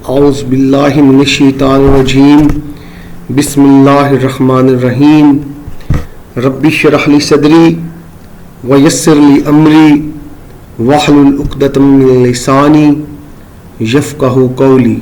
اعوذ باللہ من الشیطان الرجیم بسم اللہ الرحمن الرحیم رب اشرح لی صدری ویسر لی امری واحلل عقدۃ من لسانی یفقہوا قولی۔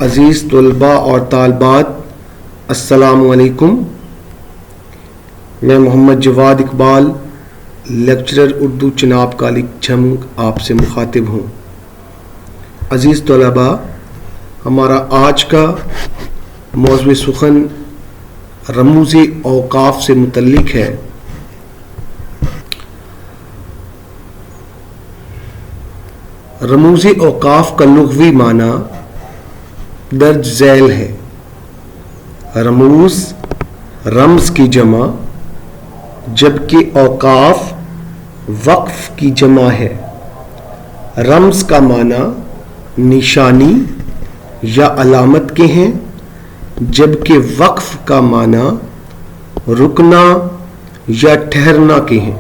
عزیز طلباء اور طالبات، السلام علیکم۔ میں محمد جواد اقبال، لیکچرر اردو چناب کالج جھنگ آپ سے مخاطب ہوں۔ عزیز طلباء، ہمارا آج کا موضوع سخن رموز اوقاف سے متعلق ہے۔ رموز اوقاف کا لغوی معنی درج ذیل ہے۔ رموز رمز کی جمع، جبکہ اوقاف وقف کی جمع ہے۔ رمز کا معنی نشانی یا علامت کے ہیں، جبکہ وقف کا معنی رکنا یا ٹھہرنا کے ہیں۔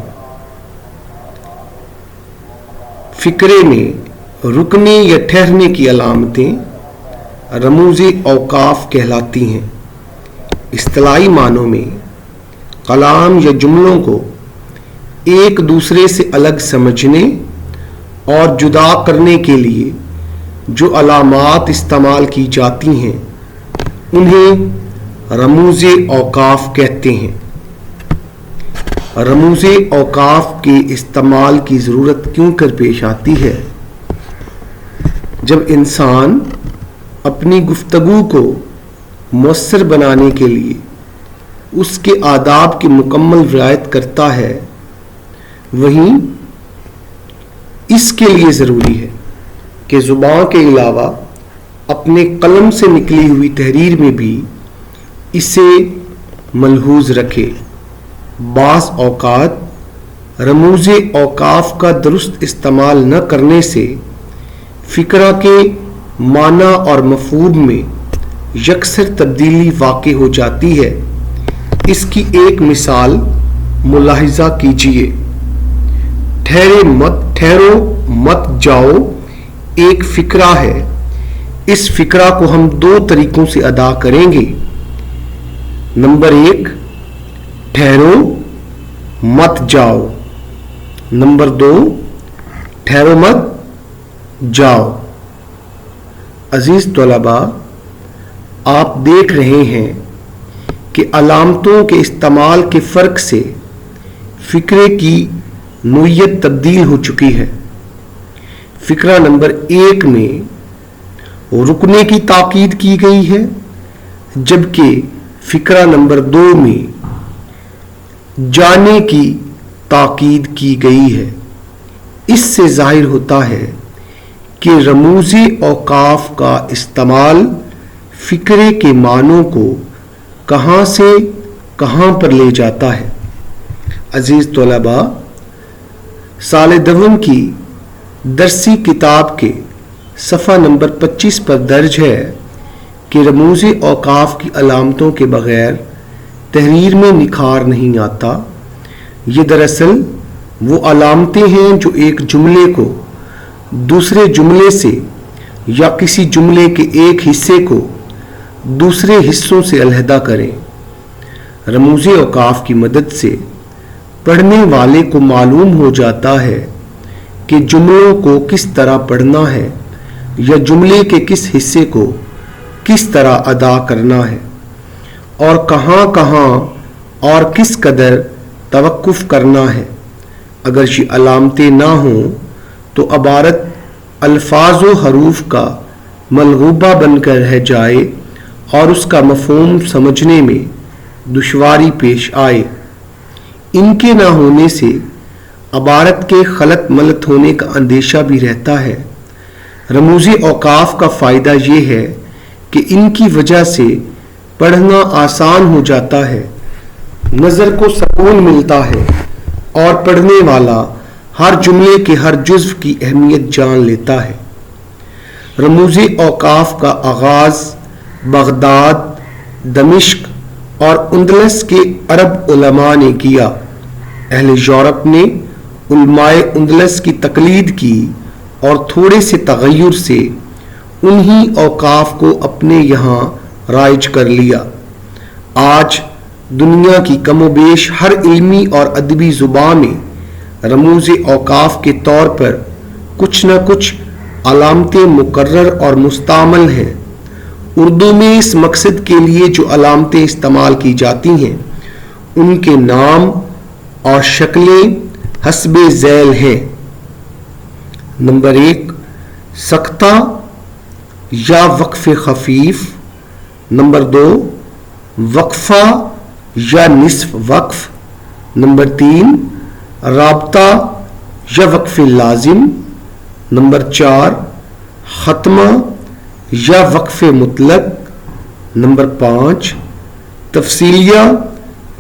فقرے میں رکنے یا ٹھہرنے کی علامتیں رموز اوقاف کہلاتی ہیں۔ اصطلاحی معنوں میں کلام یا جملوں کو ایک دوسرے سے الگ سمجھنے اور جدا کرنے کے لیے جو علامات استعمال کی جاتی ہیں انہیں رموز اوقاف کہتے ہیں۔ رموز اوقاف کے استعمال کی ضرورت کیوں کر پیش آتی ہے؟ جب انسان اپنی گفتگو کو مؤثر بنانے کے لیے اس کے آداب کی مکمل رعایت کرتا ہے، وہیں اس کے لیے ضروری ہے کہ زبان کے علاوہ اپنے قلم سے نکلی ہوئی تحریر میں بھی اسے ملحوظ رکھے۔ بعض اوقات رموز اوقاف کا درست استعمال نہ کرنے سے فقرہ کے معنی اور مفہوم میں یکسر تبدیلی واقع ہو جاتی ہے۔ اس کی ایک مثال ملاحظہ کیجیے۔ ٹھہرو مت جاؤ ایک فقرہ ہے۔ اس فقرہ کو ہم دو طریقوں سے ادا کریں گے۔ نمبر 1، ٹھہرو مت جاؤ۔ نمبر 2، ٹھہرو مت جاؤ۔ عزیز طلباء، آپ دیکھ رہے ہیں کہ علامتوں کے استعمال کے فرق سے فقرے کی نوعیت تبدیل ہو چکی ہے۔ فقرہ نمبر 1 میں رکنے کی تاکید کی گئی ہے، جبکہ فقرہ نمبر 2 میں جانے کی تاکید کی گئی ہے۔ اس سے ظاہر ہوتا ہے کہ رموز اوقاف کا استعمال فقرے کے معنوں کو کہاں سے کہاں پر لے جاتا ہے۔ عزیز طلباء، سال دوم کی درسی کتاب کے صفحہ نمبر 25 پر درج ہے کہ رموز اوقاف کی علامتوں کے بغیر تحریر میں نکھار نہیں آتا۔ یہ دراصل وہ علامتیں ہیں جو ایک جملے کو دوسرے جملے سے یا کسی جملے کے ایک حصے کو دوسرے حصوں سے علیحدہ کریں۔ رموز اوقاف کی مدد سے پڑھنے والے کو معلوم ہو جاتا ہے کہ جملوں کو کس طرح پڑھنا ہے یا جملے کے کس حصے کو کس طرح ادا کرنا ہے، اور کہاں کہاں اور کس قدر توقف کرنا ہے۔ اگر یہ علامتیں نہ ہوں تو عبارت الفاظ و حروف کا ملغوبہ بن کر رہ جائے اور اس کا مفہوم سمجھنے میں دشواری پیش آئے۔ ان کے نہ ہونے سے عبارت کے خلط ملط ہونے کا اندیشہ بھی رہتا ہے۔ رموز اوقاف کا فائدہ یہ ہے کہ ان کی وجہ سے پڑھنا آسان ہو جاتا ہے، نظر کو سکون ملتا ہے اور پڑھنے والا ہر جملے کے ہر جزو کی اہمیت جان لیتا ہے۔ رموز اوقاف کا آغاز بغداد، دمشق اور اندلس کے عرب علماء نے کیا۔ اہل یورپ نے علماء اندلس کی تقلید کی اور تھوڑے سے تغیر سے انہی اوقاف کو اپنے یہاں رائج کر لیا۔ آج دنیا کی کم و بیش ہر علمی اور ادبی زبان میں رموز اوقاف کے طور پر کچھ نہ کچھ علامتیں مقرر اور مستعمل ہیں۔ اردو میں اس مقصد کے لیے جو علامتیں استعمال کی جاتی ہیں ان کے نام اور شکلیں حسب ذیل ہیں۔ نمبر 1، سکتہ یا وقف خفیف۔ نمبر 2، وقفہ یا نصف وقف۔ نمبر 3، رابطہ یا وقف لازم۔ نمبر 4، ختمہ یا وقف مطلق۔ نمبر 5، تفصیلیہ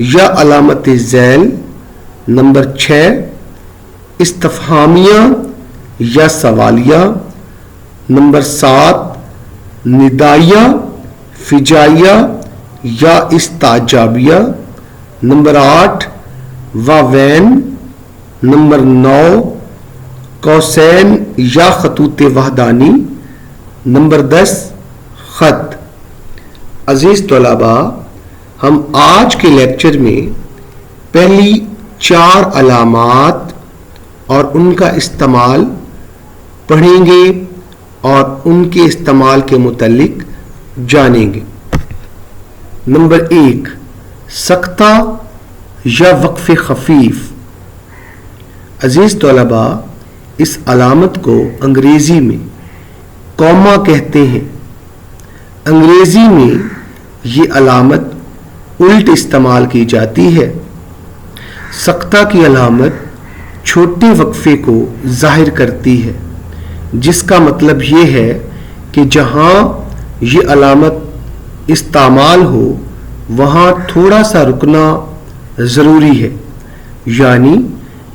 یا علامت ذیل۔ نمبر 6، استفہامیہ یا سوالیہ۔ نمبر 7، ندائیہ، فجائیہ یا استعجابیہ۔ نمبر 8، واوین۔ نمبر 9، قوسین یا خطوط وحدانی۔ نمبر 10، خط۔ عزیز طلباء، ہم آج کے لیکچر میں پہلی 4 علامات اور ان کا استعمال پڑھیں گے اور ان کے استعمال کے متعلق جانیں گے۔ نمبر 1، سکتہ یا وقف خفیف۔ عزیز طلباء، اس علامت کو انگریزی میں کوما کہتے ہیں۔ انگریزی میں یہ علامت الٹ استعمال کی جاتی ہے۔ سکتہ کی علامت چھوٹے وقفے کو ظاہر کرتی ہے، جس کا مطلب یہ ہے کہ جہاں یہ علامت استعمال ہو وہاں تھوڑا سا رکنا ضروری ہے، یعنی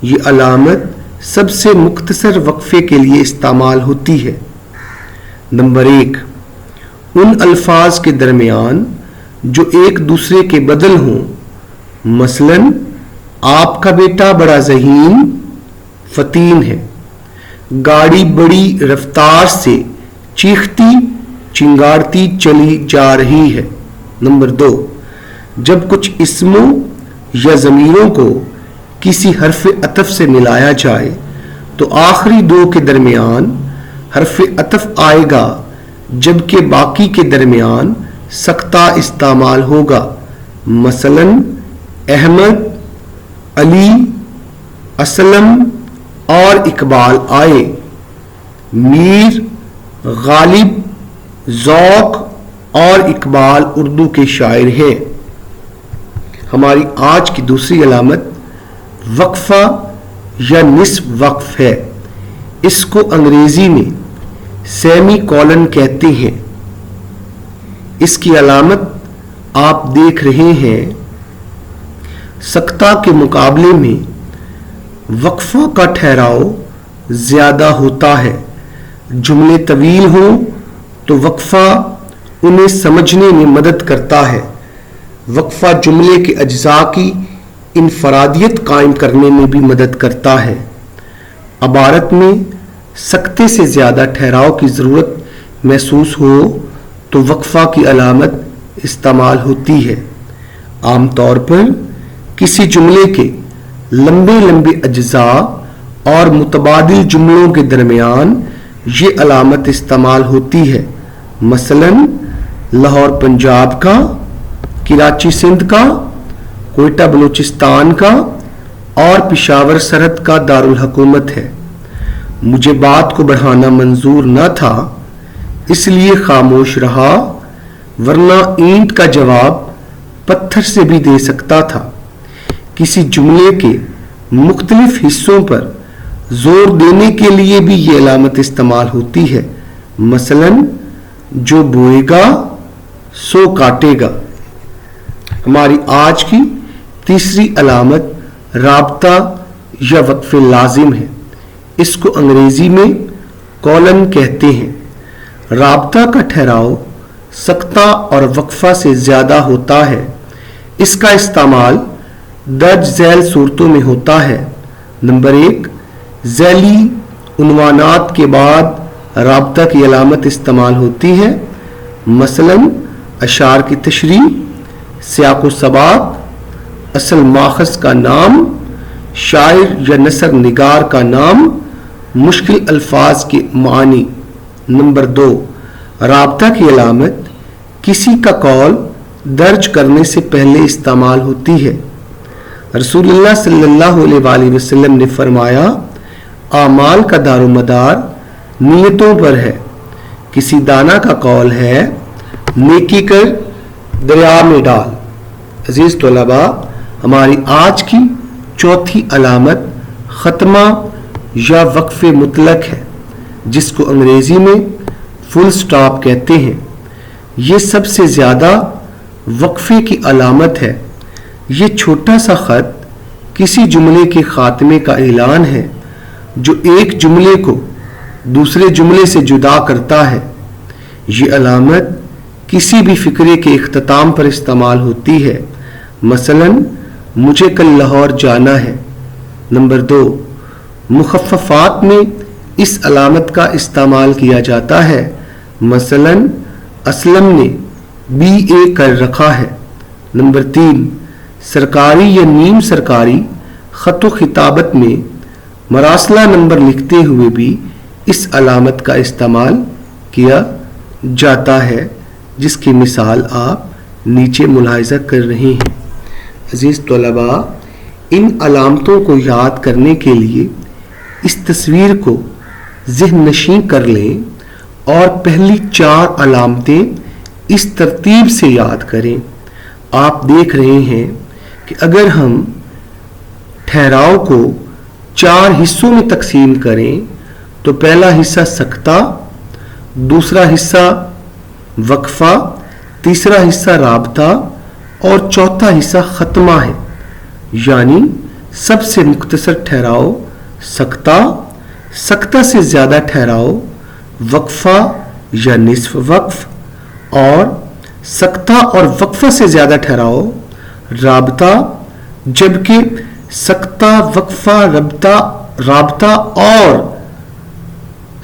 یہ علامت سب سے مختصر وقفے کے لیے استعمال ہوتی ہے۔ نمبر 1، ان الفاظ کے درمیان جو ایک دوسرے کے بدل ہوں، مثلاً آپ کا بیٹا بڑا ذہین فطین ہے، گاڑی بڑی رفتار سے چیختی چنگاڑتی چلی جا رہی ہے۔ نمبر 2، جب کچھ اسموں یا ضمیروں کو کسی حرف عطف سے ملایا جائے تو آخری 2 کے درمیان حرف عطف آئے گا، جبکہ باقی کے درمیان سکتہ استعمال ہوگا۔ مثلاً احمد، علی، اسلم اور اقبال آئے۔ میر، غالب، ذوق اور اقبال اردو کے شاعر ہیں۔ ہماری آج کی دوسری علامت وقفہ یا نصف وقف ہے۔ اس کو انگریزی میں سیمی کولن کہتے ہیں۔ اس کی علامت آپ دیکھ رہے ہیں۔ سکتہ کے مقابلے میں وقفہ کا ٹھہراؤ زیادہ ہوتا ہے۔ جملے طویل ہوں تو وقفہ انہیں سمجھنے میں مدد کرتا ہے۔ وقفہ جملے کے اجزاء کی انفرادیت قائم کرنے میں بھی مدد کرتا ہے۔ عبارت میں سکتے سے زیادہ ٹھہراؤ کی ضرورت محسوس ہو تو وقفہ کی علامت استعمال ہوتی ہے۔ عام طور پر کسی جملے کے لمبے اجزاء اور متبادل جملوں کے درمیان یہ علامت استعمال ہوتی ہے۔ مثلاً لاہور پنجاب کا، کراچی سندھ کا، کوئٹہ بلوچستان کا اور پشاور سرحد کا دارالحکومت ہے۔ مجھے بات کو بڑھانا منظور نہ تھا، اس لیے خاموش رہا، ورنہ اینٹ کا جواب پتھر سے بھی دے سکتا تھا۔ کسی جملے کے مختلف حصوں پر زور دینے کے لیے بھی یہ علامت استعمال ہوتی ہے۔ مثلاً جو بوئے گا سو کاٹے گا۔ ہماری آج کی تیسری علامت رابطہ یا وقف لازم ہے۔ اس کو انگریزی میں کولن کہتے ہیں۔ رابطہ کا ٹھہراؤ سکتہ اور وقفہ سے زیادہ ہوتا ہے۔ اس کا استعمال درج ذیل صورتوں میں ہوتا ہے۔ نمبر 1، ذیلی عنوانات کے بعد رابطہ کی علامت استعمال ہوتی ہے، مثلاً اشعار کی تشریح، سیاق و سباق، اصل ماخذ کا نام، شاعر یا نثر نگار کا نام، مشکل الفاظ کے معنی۔ نمبر 2، رابطہ کی علامت کسی کا قول درج کرنے سے پہلے استعمال ہوتی ہے۔ رسول اللہ صلی اللہ علیہ وآلہ وسلم نے فرمایا، اعمال کا دار و مدار نیتوں پر ہے۔ کسی دانا کا قول ہے، نیکی کر دریا میں ڈال۔ عزیز طلباء، ہماری آج کی چوتھی علامت ختمہ یا وقف مطلق ہے، جس کو انگریزی میں فل سٹاپ کہتے ہیں۔ یہ سب سے زیادہ وقفے کی علامت ہے۔ یہ چھوٹا سا خط کسی جملے کے خاتمے کا اعلان ہے جو ایک جملے کو دوسرے جملے سے جدا کرتا ہے۔ یہ علامت کسی بھی فقرے کے اختتام پر استعمال ہوتی ہے، مثلاً مجھے کل لاہور جانا ہے۔ نمبر 2، مخففات میں اس علامت کا استعمال کیا جاتا ہے، مثلاً اسلم نے BA کر رکھا ہے۔ نمبر 3، سرکاری یا نیم سرکاری خط و خطابت میں مراسلہ نمبر لکھتے ہوئے بھی اس علامت کا استعمال کیا جاتا ہے، جس کی مثال آپ نیچے ملاحظہ کر رہے ہیں۔ عزیز طلباء، ان علامتوں کو یاد کرنے کے لیے اس تصویر کو ذہن نشین کر لیں اور پہلی 4 علامتیں اس ترتیب سے یاد کریں۔ آپ دیکھ رہے ہیں کہ اگر ہم ٹھہراؤ کو 4 حصوں میں تقسیم کریں تو پہلا حصہ سکتہ، دوسرا حصہ وقفہ، تیسرا حصہ رابطہ اور چوتھا حصہ ختمہ ہے۔ یعنی سب سے مختصر ٹھہراؤ سکتہ، سکتہ سے زیادہ ٹھہراؤ وقفہ یا نصف وقف، اور سکتہ اور وقفہ سے زیادہ ٹھہراؤ رابطہ، جبکہ سکتہ، وقفہ، رابطہ اور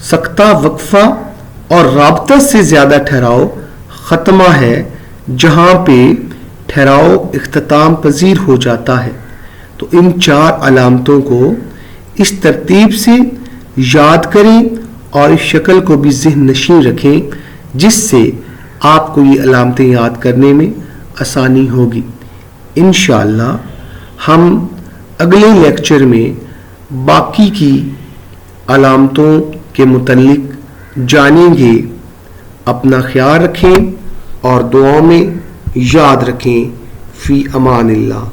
سکتہ، وقفہ اور رابطہ سے زیادہ ٹھہراؤ ختمہ ہے، جہاں پہ ٹھہراؤ اختتام پذیر ہو جاتا ہے۔ تو ان 4 علامتوں کو اس ترتیب سے یاد کریں اور اس شکل کو بھی ذہن نشین رکھیں، جس سے آپ کو یہ علامتیں یاد کرنے میں آسانی ہوگی۔ انشاءاللہ ہم اگلے لیکچر میں باقی کی علامتوں کے متعلق جانیں گے۔ اپنا خیال رکھیں اور دعاؤں میں یاد رکھیں۔ فی امان اللہ۔